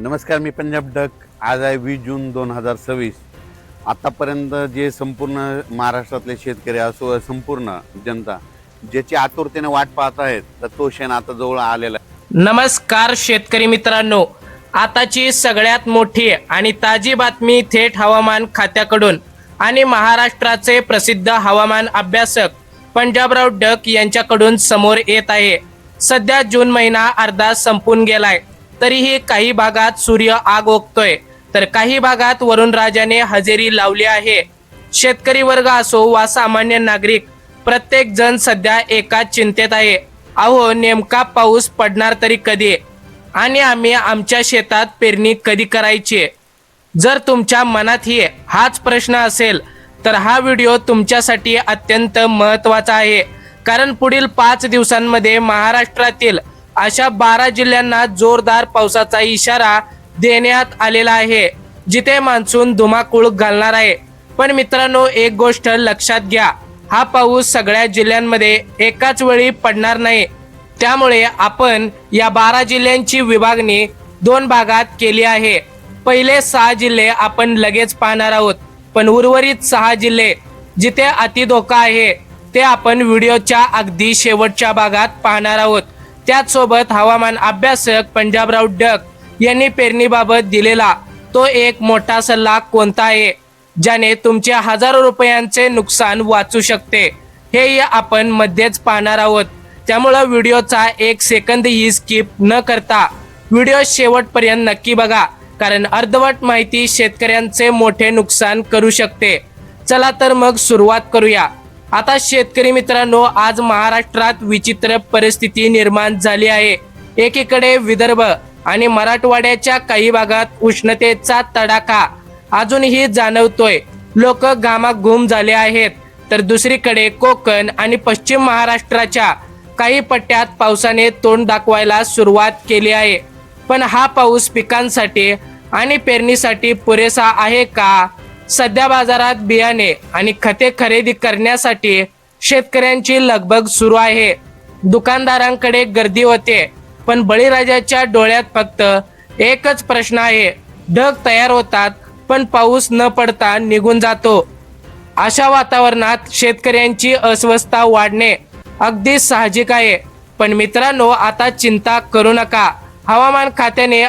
नमस्कार, मी पंजाब डक. आज आहे 20 जून 2026. आतापर्यंत जे संपूर्ण महाराष्ट्रातले शेतकरी असो, संपूर्ण जनता ज्याची आतुरतेने वाट पाहत आहेत, तर तो क्षण आता जवळ आलेला आहे. नमस्कार शेतकरी मित्रांनो, आताची सगळ्यात मोठी आणि ताजी बातमी थेट हवामान खात्याकडून आणि महाराष्ट्राचे प्रसिद्ध हवामान अभ्यासक पंजाबराव डक यांच्याकडून समोर येत आहे. सध्या जून महिना अर्धा संपून गेलाय, तरीही काही भागात सूर्य आग ओकतोय, तर काही भागात वरुणराजाने हजेरी लावली आहे. शेतकरी वर्ग असो वा सामान्य नागरिक, प्रत्येक जण सध्या एकाच चिंतेत आहे. अहो, नेमका पाऊस पडणार तरी कधी आणि आम्ही आमच्या शेतात पेरणी कधी करायची? जर तुमच्या मनातही हाच प्रश्न असेल तर हा व्हिडिओ तुमच्यासाठी अत्यंत महत्त्वाचा आहे. कारण पुढील 5 दिवसांमध्ये महाराष्ट्रातील अशा 12 जिल्ह्यांना जोरदार पावसाचा इशारा देण्यात आलेला आहे, जिथे मान्सून धुमाकूळ घालणार आहे. पण मित्रांनो, एक गोष्ट लक्षात घ्या, हा पाऊस सगळ्या जिल्ह्यांमध्ये एकाच वेळी पडणार नाही. त्यामुळे आपण या 12 जिल्ह्यांची विभागणी 2 भागात केली आहे. पहिले 6 जिल्हे आपण लगेच पाहणार आहोत, पण उर्वरित 6 जिल्हे जिथे अतिधोका आहे ते आपण व्हिडिओच्या अगदी शेवटच्या भागात पाहणार आहोत. त्याचसोबत हवामान अभ्यासक पंजाबराव डक यांनी पेरणीबाबत दिलेला तो एक मोठा सल्ला कोणता आहे, ज्याने तुमचे हजारो रुपयांचे नुकसान वाचू शकते, हेही आपण मध्येच पाहणार आहोत. त्यामुळे व्हिडिओचा 1 सेकंदही स्किप न करता व्हिडिओ शेवटपर्यंत नक्की बघा, कारण अर्धवट माहिती शेतकऱ्यांचे मोठे नुकसान करू शकते. चला तर मग सुरुवात करूया. आता शेतकरी मित्रांनो, आज महाराष्ट्रात विचित्र परिस्थिती निर्माण झाली आहे. एकीकडे विदर्भ आणि मराठवाड्याच्या काही भागात उष्णतेचा तडाखा अजूनही जाणवतोय, लोक घामाघूम झाले आहेत, तर दुसरीकडे कोकण आणि पश्चिम महाराष्ट्राच्या काही पट्ट्यात पावसाने तोंड दाखवायला सुरुवात केली आहे. पण हा पाऊस पिकांसाठी आणि पेरणीसाठी पुरेसा आहे का? सध्या बाजारात बियाणे आणि खते खरेदी करण्यासाठी शेतकऱ्यांची लगबग सुरू आहे. दुकानदारांकडे गर्दी होते, पण बळीराजाच्या डोळ्यात फक्त एकच प्रश्न आहे. ढग तयार होतात, पण पाऊस न पडता निघून जातो. अशा वातावरणात शेतकऱ्यांची अस्वस्थता वाढणे अगदी साहजिक आहे. पण मित्रांनो, आता चिंता करू नका. हवामान खात्याने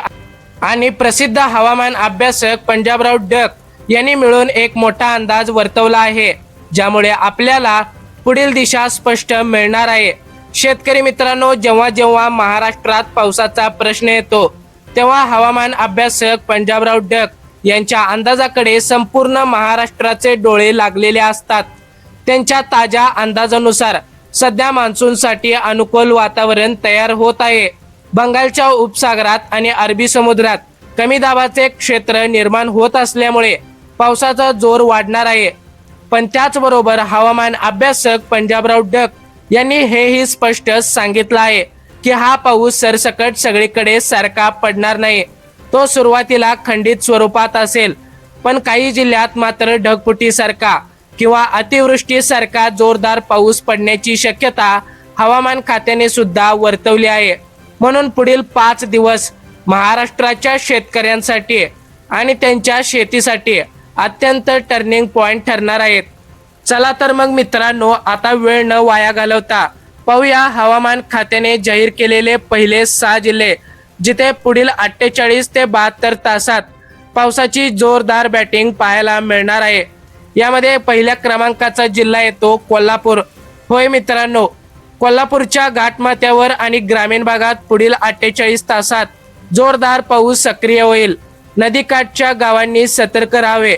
आणि प्रसिद्ध हवामान अभ्यासक पंजाबराव डक यांनी मिळून एक मोठा अंदाज वर्तवला आहे, ज्यामुळे आपल्याला पुढील दिशा स्पष्ट मिळणार आहे. शेतकरी मित्रांनो, जेव्हा जेव्हा महाराष्ट्रात पावसाचा प्रश्न येतो, तेव्हा हवामान अभ्यासक पंजाबराव डक यांच्या अंदाजाकडे संपूर्ण महाराष्ट्राचे डोळे लागलेले असतात. त्यांच्या ताज्या अंदाजानुसार सध्या मान्सूनसाठी अनुकूल वातावरण तयार होत आहे. बंगालच्या उपसागरात आणि अरबी समुद्रात कमी दाबाचे क्षेत्र निर्माण होत असल्यामुळे पावसाचा जोर वाढणार आहे. पण त्याचबरोबर हवामान अभ्यासक पंजाबराव डक यांनी हेही स्पष्ट सांगितलं आहे की हा पाऊस सरसकट सगळीकडे सारखा पडणार नाही. तो सुरुवातीला खंडित स्वरूपात असेल, पण काही जिल्ह्यात मात्र ढगफुटीसारखा किंवा अतिवृष्टीसारखा जोरदार पाऊस पडण्याची शक्यता हवामान खात्याने सुद्धा वर्तवली आहे. म्हणून पुढील 5 दिवस महाराष्ट्राच्या शेतकऱ्यांसाठी आणि त्यांच्या शेतीसाठी अत्यंत टर्निंग पॉइंट ठरणार आहेत. चला तर मग मित्रांनो, आता वेळ न वाया घालवता पाहूया हवामान खात्याने जाहीर केलेले पहिले 6 जिल्हे, जिथे पुढील 48 ते 72 तासात पावसाची जोरदार बॅटिंग पाहायला मिळणार आहे. यामध्ये पहिल्या क्रमांकाचा जिल्हा येतो कोल्हापूर. होय मित्रांनो, कोल्हापूरच्या घाटमाथ्यावर आणि ग्रामीण भागात पुढील 48 तासात जोरदार पाऊस सक्रिय होईल. नदीकाठच्या गावांनी सतर्क राहावे,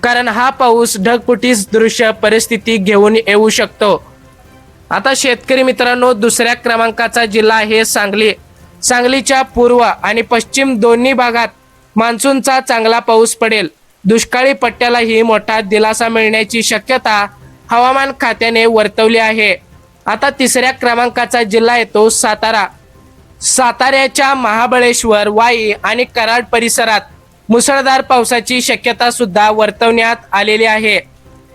कारण हा पाऊस ढगफुटी दृश्य परिस्थिती घेऊन येऊ शकतो. आता शेतकरी मित्रांनो, दुसऱ्या क्रमांकाचा जिल्हा आहे सांगली. सांगलीच्या पूर्व आणि पश्चिम दोन्ही भागात मान्सूनचा चांगला पाऊस पडेल. दुष्काळी पट्ट्यालाही मोठा दिलासा मिळण्याची शक्यता हवामान खात्याने वर्तवली आहे. आता तिसऱ्या क्रमांकाचा जिल्हा येतो सातारा. साताऱ्याच्या महाबळेश्वर, वाई आणि कराड परिसरात मुसळधार पावसाची शक्यता सुद्धा वर्तवण्यात आलेली आहे.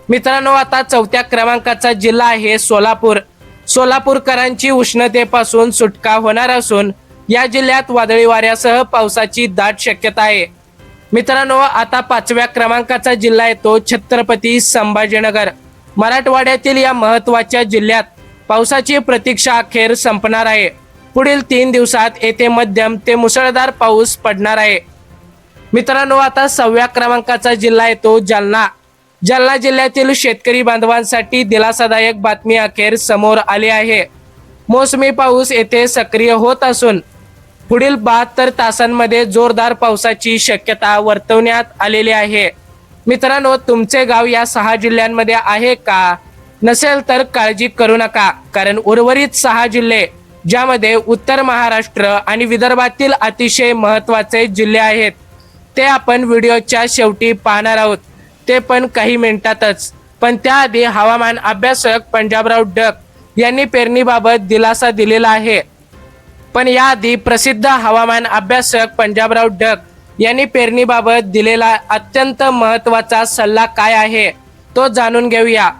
मित्रांनो, आता चौथ्या क्रमांकाचा जिल्हा आहे सोलापूर. सोलापूरकरांची उष्णतेपासून सुटका होणार असून या जिल्ह्यात वादळी वाऱ्यासह पावसाची दाट शक्यता आहे. मित्रांनो, आता 5व्या क्रमांकाचा जिल्हा येतो छत्रपती संभाजीनगर. मराठवाड्यातील या महत्त्वाच्या जिल्ह्यात पावसाची प्रतीक्षा अखेर संपणार आहे. पुढील 3 दिवसात येथे मध्यम ते मुसळधार पाऊस पडणार आहे. मित्रांनो, आता 6व्या क्रमांकाचा जिल्हा येतो जालना. जालना जिल्ह्यातील शेतकरी बांधवांसाठी दिलासादायक बातमी अखेर समोर आली आहे. मोसमी पाऊस येथे सक्रिय होत असून पुढील 72 तासांमध्ये जोरदार पावसाची शक्यता वर्तवण्यात आलेली आहे. मित्रांनो, तुमचे गाव या 6 जिल्ह्यांमध्ये आहे का? नसेल तर काळजी करू नका, कारण उर्वरित 6 जिल्हे ज्यामध्ये उत्तर महाराष्ट्र आणि विदर्भातील अतिशय महत्त्वाचे जिल्हे आहेत ते आपण व्हिडिओच्या शेवटी पाहणार आहोत, ते पण काही मिनिटातच. पण त्याआधी हवामान अभ्यासक पंजाबराव डक यांनी पेरणीबाबत दिलासा दिलेला आहे. पण याआधी प्रसिद्ध हवामान अभ्यासक पंजाबराव डक यांनी पेरणीबाबत दिलेला अत्यंत महत्त्वाचा सल्ला काय आहे तो जाणून घेऊया.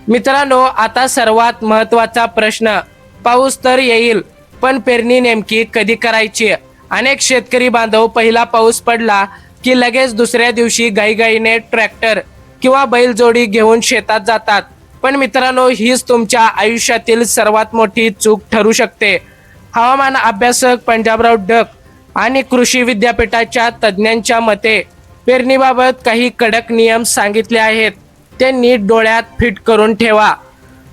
मित्रांनो, आता सर्वात महत्त्वाचा प्रश्न, पाऊस तर येईल पण पेरणी नेमकी कधी करायची? अनेक शेतकरी बांधव पहिला पाऊस पडला की लगेच दुसऱ्या दिवशी घाईघाईने ट्रॅक्टर किंवा बैलजोडी घेऊन शेतात जातात. पण मित्रांनो, हीच तुमच्या आयुष्यातील सर्वात मोठी चूक ठरू शकते. हवामान अभ्यासक पंजाबराव डक आणि कृषी विद्यापीठाच्या तज्ज्ञांच्या मते पेरणीबाबत काही कडक नियम सांगितले आहेत, ते नीट डोळ्यात फिट करून ठेवा.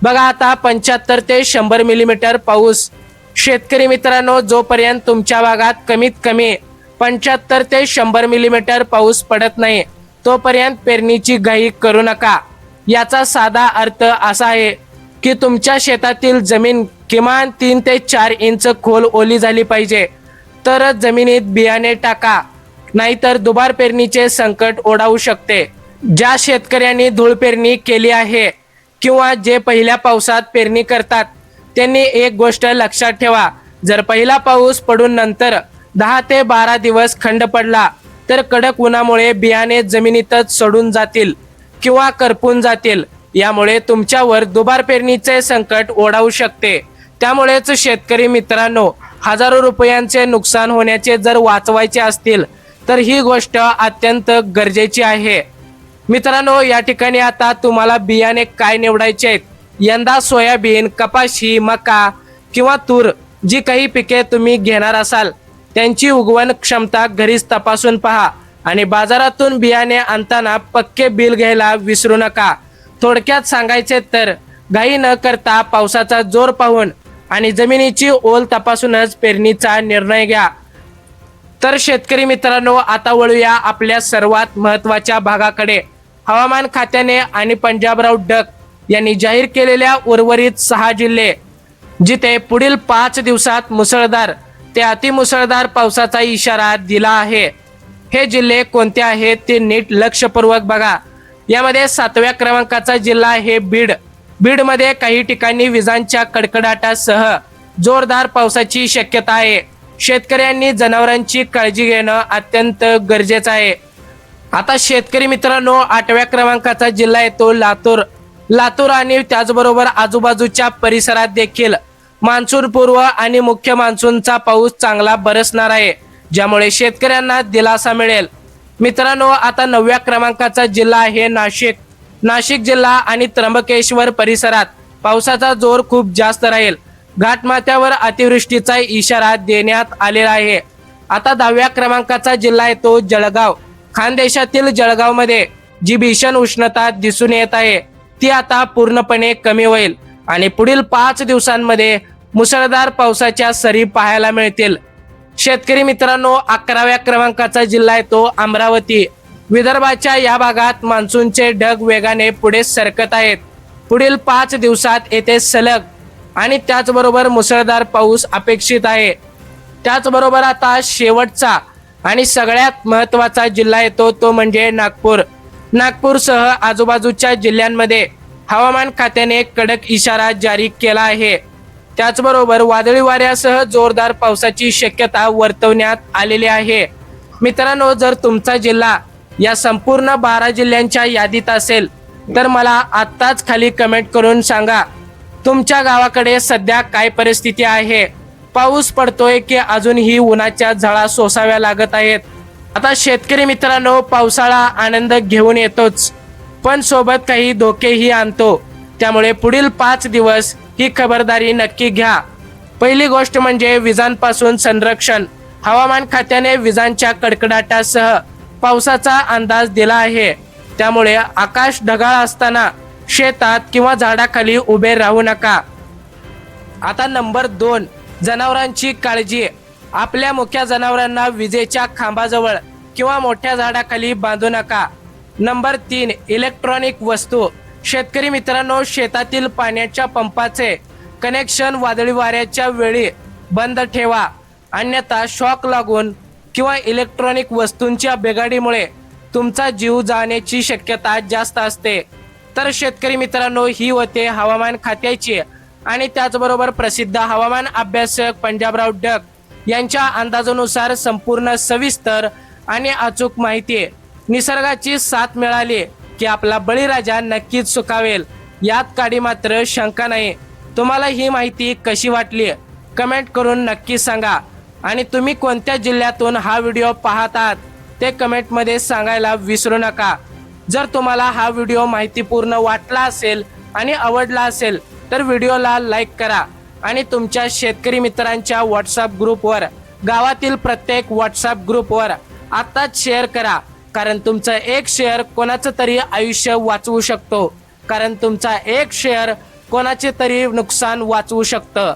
बघा, आता 75 ते 100 मिलीमीटर पाऊस. शेतकरी मित्रांनो, जोपर्यंत तुमच्या भागात कमीत कमी 75 ते 100 मिलीमीटर पाऊस पडत नाही तोपर्यंत पेरणीची घाई करू नका. याचा साधा अर्थ असा आहे की तुमच्या शेतातील जमीन किमान 3 ते 4 इंच खोल ओली झाली पाहिजे, तरच जमिनीत बियाणे टाका, नाहीतर दुबार पेरणीचे संकट ओढावू शकते. ज्या शेतकऱ्यांनी धूळ पेरणी केली आहे किंवा जे पहिल्या पावसात पेरणी करतात त्यांनी एक गोष्ट लक्षात ठेवा, जर पहिला पाऊस पडून नंतर 10 ते 12 दिवस खंड पडला तर कडक उन्हामुळे बियाणे जमिनीतच सडून जातील किंवा करपून जातील. यामुळे तुमच्यावर दुबार पेरणीचे संकट ओढावू शकते. त्यामुळेच शेतकरी मित्रांनो, हजारो रुपयांचे नुकसान होण्याचे जर वाचवायचे असतील तर ही गोष्ट अत्यंत गरजेची आहे. मित्रांनो, या ठिकाणी आता तुम्हाला बियाणे काय निवडायचे आहेत. यंदा सोयाबीन, कपाशी, मका किंवा तूर जी काही पिके तुम्ही घेणार असाल त्यांची उगवण क्षमता घरीच तपासून पहा आणि बाजारातून बियाणे आणताना पक्के बिल घ्यायला विसरू नका. थोडक्यात सांगायचे तर घाई न करता पावसाचा जोर पाहून आणि जमिनीची ओल तपासूनच पेरणीचा निर्णय घ्या. तर शेतकरी मित्रांनो, आता वळूया आपल्या सर्वात महत्त्वाच्या भागाकडे. हवामान खात्याने आणि पंजाबराव डक यांनी जाहीर केलेल्या उर्वरित 6 जिल्हे जिथे पुढील 5 दिवसात मुसळधार ते अतिमुसळधार पावसाचा इशारा दिला आहे. हे जिल्हे कोणते आहेत ते नीट लक्षपूर्वक बघा. यामध्ये 7व्या क्रमांकाचा जिल्हा आहे बीड. बीडमध्ये काही ठिकाणी विजांच्या कडकडाटासह जोरदार पावसाची शक्यता आहे. शेतकऱ्यांनी जनावरांची काळजी घेणं अत्यंत गरजेचं आहे. आता शेतकरी मित्रांनो, 8व्या क्रमांकाचा जिल्हा येतो लातूर. लातूर आणि त्याचबरोबर आजूबाजूच्या परिसरात देखील मान्सून पूर्व आणि मुख्य मान्सूनचा पाऊस चांगला बरसणार आहे, ज्यामुळे शेतकऱ्यांना दिलासा मिळेल. मित्रांनो, आता 9व्या क्रमांकाचा जिल्हा आहे नाशिक. नाशिक जिल्हा आणि त्र्यंबकेश्वर परिसरात पावसाचा जोर खूप जास्त राहील. घाटमाथ्यावर अतिवृष्टीचा इशारा देण्यात आलेला आहे. आता 10व्या क्रमांकाचा जिल्हा येतो जळगाव. खानदेशातील जळगावमध्ये जी भीषण उष्णता दिसून येत आहे ती आता पूर्णपणे कमी होईल आणि पुढील 5 दिवसांमध्ये मुसळधार पावसाच्या सरी पाहायला मिळतील. शेतकरी मित्रांनो, 11व्या क्रमांकाचा जिल्हा येतो अमरावती. विदर्भाच्या या भागात मान्सूनचे ढग वेगाने पुढे सरकत आहेत. पुढील 5 दिवसात येथे सलग आणि त्याचबरोबर मुसळधार पाऊस अपेक्षित आहे. त्याचबरोबर आता शेवटचा आणि सगळ्यात महत्त्वाचा जिल्हा येतो तो म्हणजे नागपूर. नागपूरसह आजूबाजूच्या जिल्ह्यांमध्ये हवामान खात्याने कडक इशारा जारी केला आहे. त्याचबरोबर वादळी वाऱ्यासह जोरदार पावसाची शक्यता वर्तवण्यात आलेली आहे. मित्रांनो, जर तुमचा जिल्हा या संपूर्ण 12 जिल्ह्यांच्या यादीत असेल तर मला आत्ताच खाली कमेंट करून सांगा तुमच्या गावाकडे सध्या काय परिस्थिती आहे. पाऊस पडतोय की अजूनही उन्हाच्या झळा सोसाव्या लागत आहेत. आता शेतकरी मित्रांनो, पावसाळा आनंद घेऊन येतोच, पण सोबत काही धोकेही आणतो. त्यामुळे पुढील 5 दिवस ही खबरदारी नक्की घ्या. पहिली गोष्ट म्हणजे विजांपासून संरक्षण. हवामान खात्याने विजांच्या कडकडाटासह पावसाचा अंदाज दिला आहे. त्यामुळे आकाश ढगाळ असताना शेतात किंवा झाडाखाली उभे राहू नका. आता नंबर 2, जनावरांची काळजी. आपल्या मुख्य जनावरांना विजेच्या खांबाजवळ किंवा मोठ्या झाडाखाली बांधू नका. नंबर 3, इलेक्ट्रॉनिक वस्तू. शेतकरी मित्रांनो, शेतातील पाण्याच्या पंपाचे कनेक्शन वादळी वाऱ्याच्या वेळी बंद ठेवा, अन्यथा शॉक लागून किंवा इलेक्ट्रॉनिक वस्तूंच्या बिघाडीमुळे तुमचा जीव जाण्याची शक्यता जास्त असते. तर शेतकरी मित्रांनो, ही होते हवामान खात्याची आणि त्याचबरोबर प्रसिद्ध हवामान अभ्यासक पंजाबराव डक यांच्या अंदाजानुसार संपूर्ण सविस्तर आणि अचूक माहिती. निसर्गाची साथ मिळाली की आपला बळीराजा नक्कीच सुखावेल, यात काडी मात्र शंका नाही. तुम्हाला ही माहिती कशी वाटली कमेंट करून नक्की सांगा. आणि तुम्ही कोणत्या जिल्ह्यातून हा व्हिडिओ पाहत आहात ते कमेंटमध्ये सांगायला विसरू नका. जर तुम्हाला हा व्हिडिओ माहितीपूर्ण वाटला असेल आणि आवडला असेल तर व्हिडिओला लाईक करा आणि तुमच्या शेतकरी मित्रांच्या व्हॉट्सअप ग्रुपवर, गावातील प्रत्येक व्हॉट्सअप ग्रुपवर आताच शेअर करा. कारण तुमचं एक शेअर कोणाचं तरी आयुष्य वाचवू शकतो. कारण तुमचा एक शेअर कोणाचे तरी नुकसान वाचवू शकतं.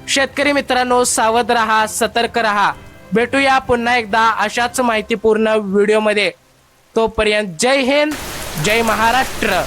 शेतकरी मित्रांनो, सावध रहा, सतर्क रहा. भेटूया पुन्हा एकदा अशाच माहितीपूर्ण व्हिडिओमध्ये. तोपर्यंत जय हिंद, जय महाराष्ट्र.